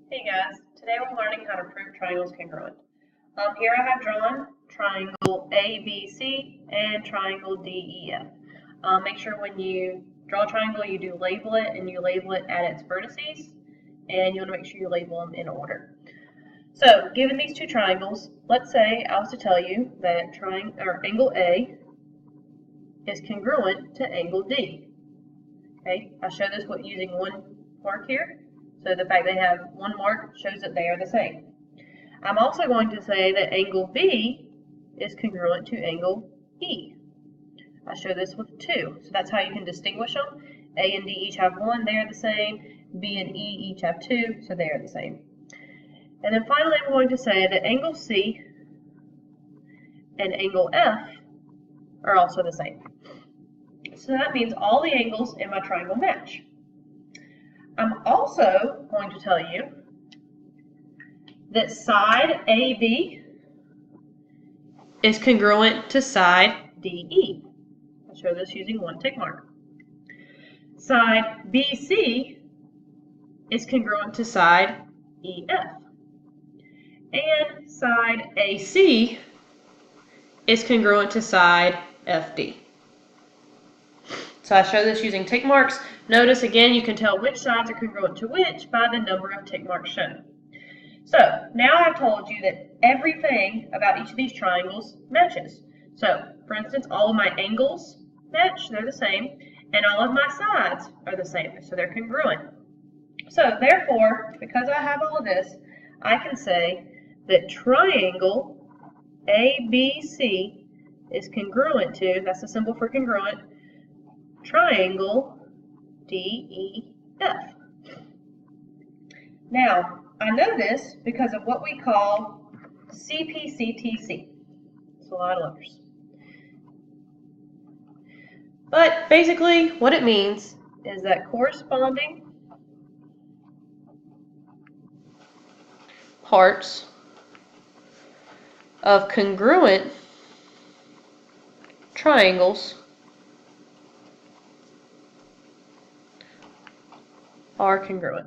Hey guys, today we're learning how to prove triangles congruent. Here I have drawn triangle ABC and triangle DEF. Make sure when you draw a triangle you do label it and you label it at its vertices, and you want to make sure you label them in order. So given these two triangles, let's say I was to tell you that angle A is congruent to angle D. Okay, I show this using one mark here. So the fact they have one mark shows that they are the same. I'm also going to say that angle B is congruent to angle E. I show this with 2. So that's how you can distinguish them. A and D each have 1, they are the same. B and E each have 2, so they are the same. And then finally I'm going to say that angle C and angle F are also the same. So that means all the angles in my triangle match. I'm also going to tell you that side AB is congruent to side DE. I'll show this using one tick mark. Side BC is congruent to side EF. And side AC is congruent to side FD. So I show this using tick marks. Notice again, you can tell which sides are congruent to which by the number of tick marks shown. So now I've told you that everything about each of these triangles matches. So for instance, all of my angles match, they're the same, and all of my sides are the same, so they're congruent. So therefore, because I have all of this, I can say that triangle ABC is congruent to, that's the symbol for congruent, triangle DEF. Now, I know this because of what we call CPCTC. It's a lot of letters. But basically, what it means is that corresponding parts of congruent triangles are congruent.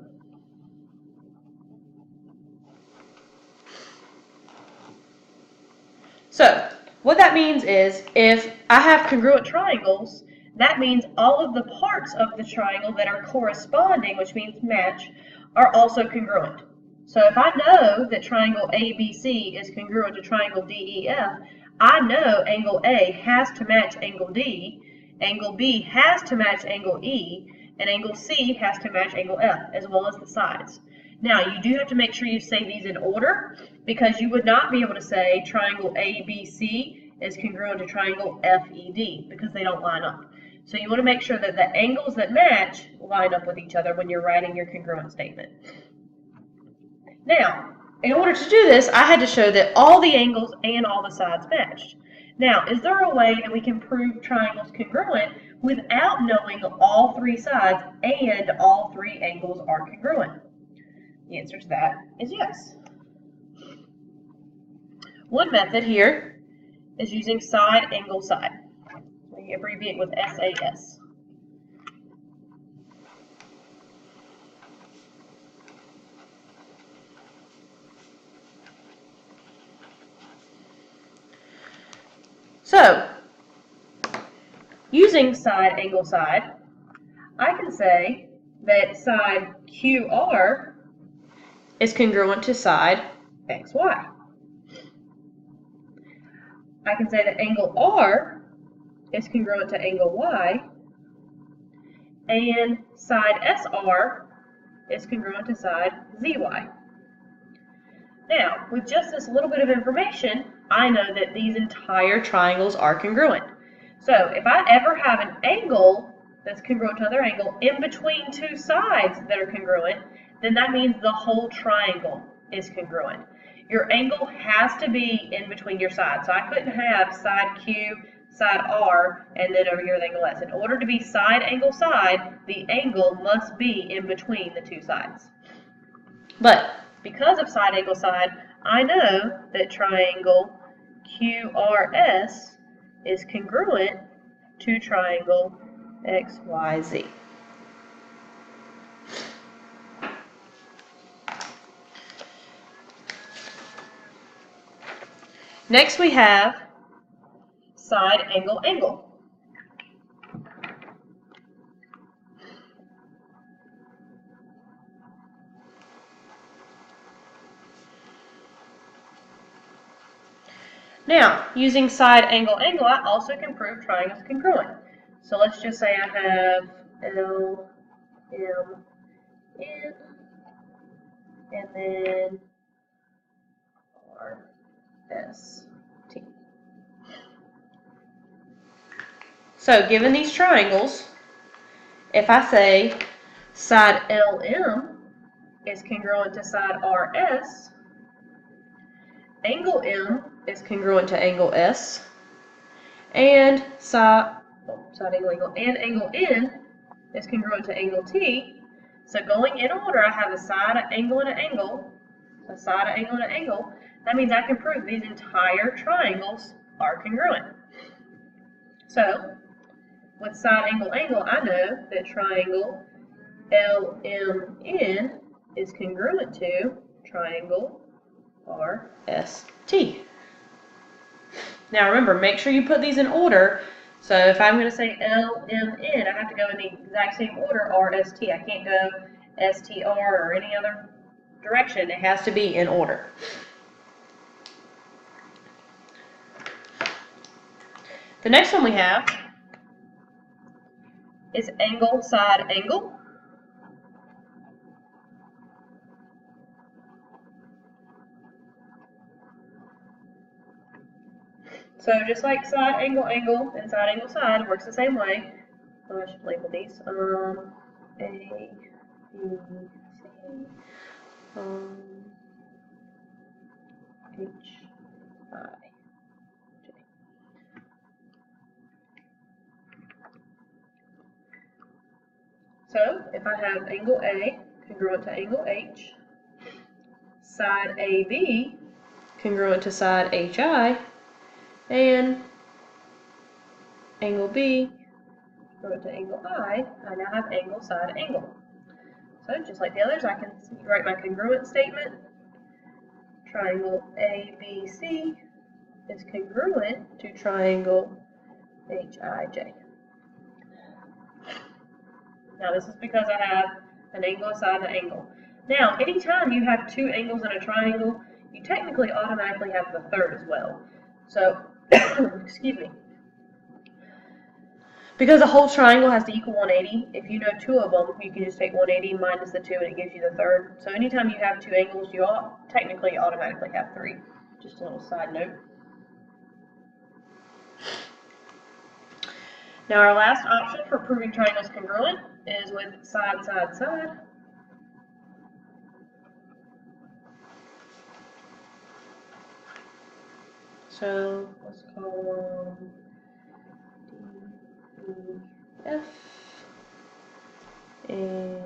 So what that means is if I have congruent triangles, that means all of the parts of the triangle that are corresponding, which means match, are also congruent. So if I know that triangle ABC is congruent to triangle DEF, I know angle A has to match angle D, angle B has to match angle E, and angle C has to match angle F, as well as the sides. Now, you do have to make sure you say these in order, because you would not be able to say triangle ABC is congruent to triangle FED, because they don't line up. So you want to make sure that the angles that match line up with each other when you're writing your congruent statement. Now, in order to do this, I had to show that all the angles and all the sides matched. Now, is there a way that we can prove triangles congruent without knowing all three sides and all three angles are congruent? The answer to that is yes. One method here is using side angle side. We abbreviate with SAS. So, using side angle side, I can say that side QR is congruent to side XY. I can say that angle R is congruent to angle Y, and side SR is congruent to side ZY. Now, with just this little bit of information, I know that these entire triangles are congruent. So if I ever have an angle that's congruent to another angle in between two sides that are congruent, then that means the whole triangle is congruent. Your angle has to be in between your sides. So I couldn't have side Q, side R, and then over here with angle S. In order to be side angle side, the angle must be in between the two sides. But because of side angle side, I know that triangle QRS is congruent to triangle XYZ. Next we have side angle angle. Now, using side angle angle, I also can prove triangles congruent. So let's just say I have L, M, N, and then R, S, T. So given these triangles, if I say side LM is congruent to side RS, angle M is congruent to angle S, and angle N is congruent to angle T. So going in order, I have a side, an angle, and an angle. A side, an angle, and an angle. That means I can prove these entire triangles are congruent. So with side angle angle, I know that triangle LMN is congruent to triangle RST. Now remember, make sure you put these in order. So if I'm going to say LMN, I have to go in the exact same order, RST. I can't go STR or any other direction. It has to be in order. The next one we have is angle side angle. So just like side angle angle and side angle side works the same way. Oh, I should label these. A, B, C, H, I, J. So if I have angle A congruent to angle H, side AB congruent to side HI, and angle B congruent to angle I now have angle side angle. So just like the others, I can write my congruent statement. Triangle ABC is congruent to triangle HIJ. Now this is because I have an angle side and an angle. Now, anytime you have two angles in a triangle, you technically automatically have the third as well. So, excuse me. Because a whole triangle has to equal 180, if you know two of them, you can just take 180 minus the two and it gives you the third. So anytime you have two angles, you technically automatically have three. Just a little side note. Now our last option for proving triangles congruent is with side, side, side. So let's call them D, E, F, and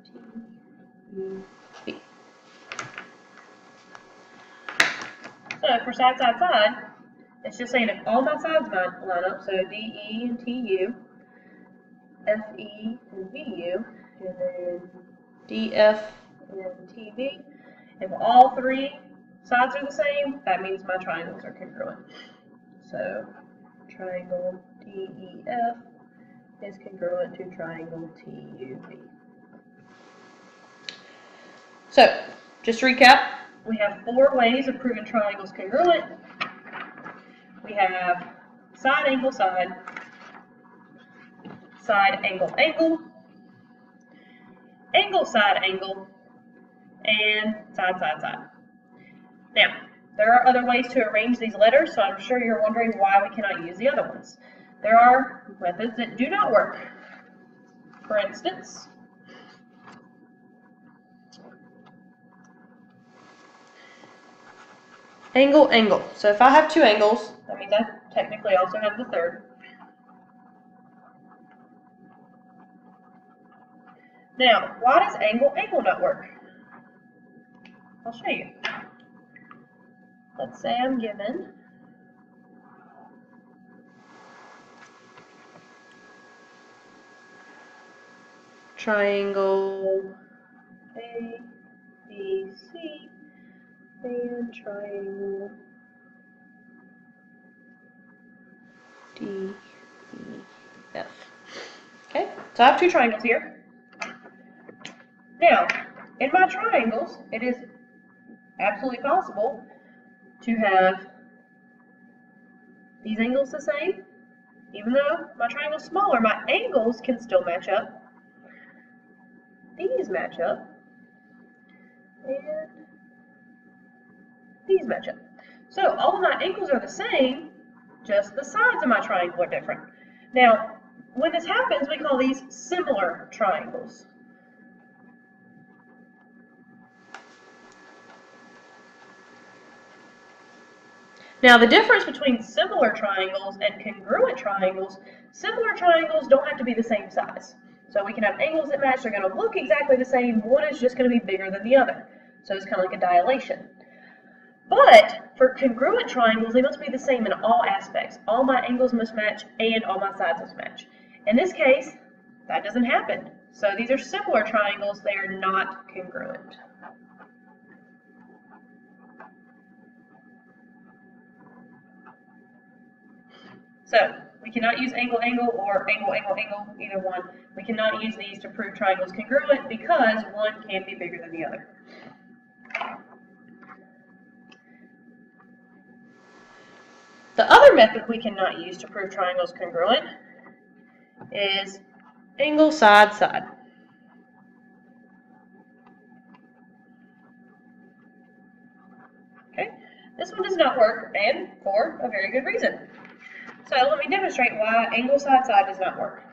T, E, B. So for side, side, side, it's just saying if all my sides line up, so D, E, and T, U, F, E, and V, U, and then D, F, and T, B, if all three sides are the same, that means my triangles are congruent. So triangle DEF is congruent to triangle TUV. So just to recap, we have four ways of proving triangles congruent. We have side angle side, side angle angle, angle side angle, and side side side. Now, there are other ways to arrange these letters, so I'm sure you're wondering why we cannot use the other ones. There are methods that do not work. For instance, angle, angle. So if I have two angles, that means I technically also have the third. Now, why does angle, angle not work? I'll show you. Let's say I'm given triangle A, B, C, and and triangle DEF. Okay, so I have two triangles here. Now, in my triangles, it is absolutely possible to have these angles the same. Even though my triangle's smaller, my angles can still match up. These match up. And these match up. So all of my angles are the same, just the sides of my triangle are different. Now, when this happens, we call these similar triangles. Now, the difference between similar triangles and congruent triangles don't have to be the same size. So we can have angles that match, they're going to look exactly the same, one is just going to be bigger than the other. So it's kind of like a dilation. But for congruent triangles, they must be the same in all aspects. All my angles must match and all my sides must match. In this case, that doesn't happen. So these are similar triangles, they are not congruent. So we cannot use angle-angle or angle-angle-angle, either one. We cannot use these to prove triangles congruent because one can be bigger than the other. The other method we cannot use to prove triangles congruent is angle side side. Okay, this one does not work, and for a very good reason. So let me demonstrate why angle side side does not work.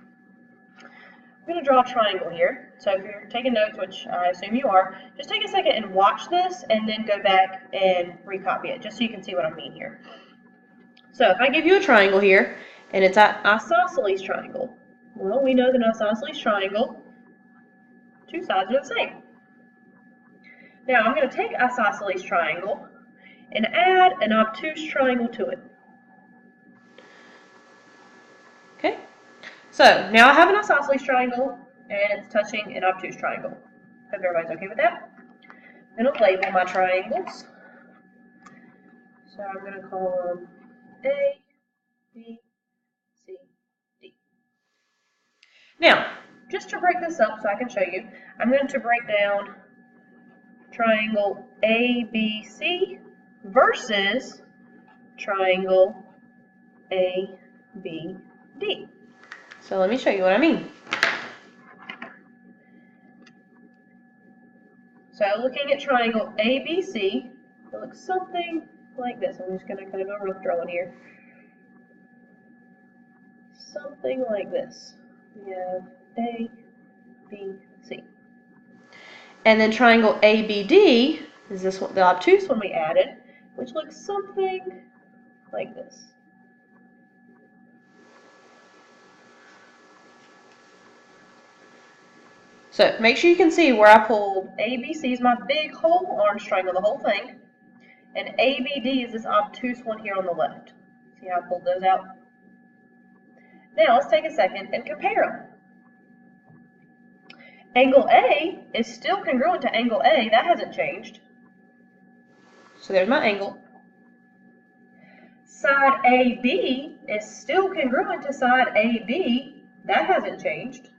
I'm going to draw a triangle here. So if you're taking notes, which I assume you are, just take a second and watch this and then go back and recopy it, just so you can see what I mean here. So if I give you a triangle here, and it's an isosceles triangle, well, we know that an isosceles triangle, two sides are the same. Now I'm going to take isosceles triangle and add an obtuse triangle to it. Okay, so now I have an isosceles triangle and it's touching an obtuse triangle. Hope everybody's okay with that. I'm going to label my triangles. So I'm going to call them A, B, C, D. Now, just to break this up so I can show you, I'm going to break down triangle ABC versus triangle ABD. So let me show you what I mean. So looking at triangle ABC, it looks something like this. I'm just going to kind of go rough drawing here. Something like this. We have A, B, C. And then triangle ABD is this one, the obtuse one we added, which looks something like this. So make sure you can see where I pulled ABC is my big whole orange triangle, the whole thing, and ABD is this obtuse one here on the left. See how I pulled those out? Now let's take a second and compare them. Angle A is still congruent to angle A, that hasn't changed. So there's my angle. Side AB is still congruent to side AB, that hasn't changed.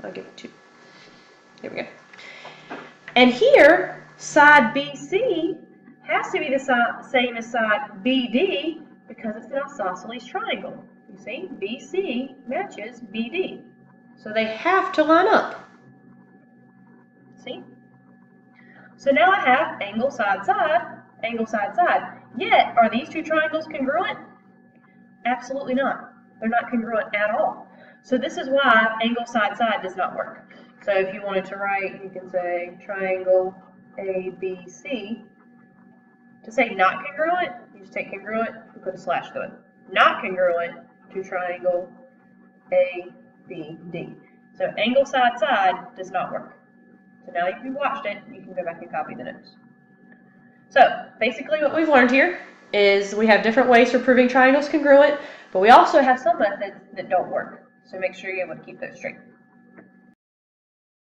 I'll give it 2. There we go. And here, side BC has to be the same as side BD because it's an isosceles triangle. You see, BC matches BD. So they have to line up. See? So now I have angle side side, angle side side. Yet, are these two triangles congruent? Absolutely not. They're not congruent at all. So this is why angle side side does not work. So if you wanted to write, you can say triangle ABC. To say not congruent, you just take congruent and put a slash through it. Not congruent to triangle ABD. So angle side side does not work. So now if you watched it, you can go back and copy the notes. So basically what we've learned here is we have different ways for proving triangles congruent, but we also have some methods that don't work. So make sure you're able to keep those straight.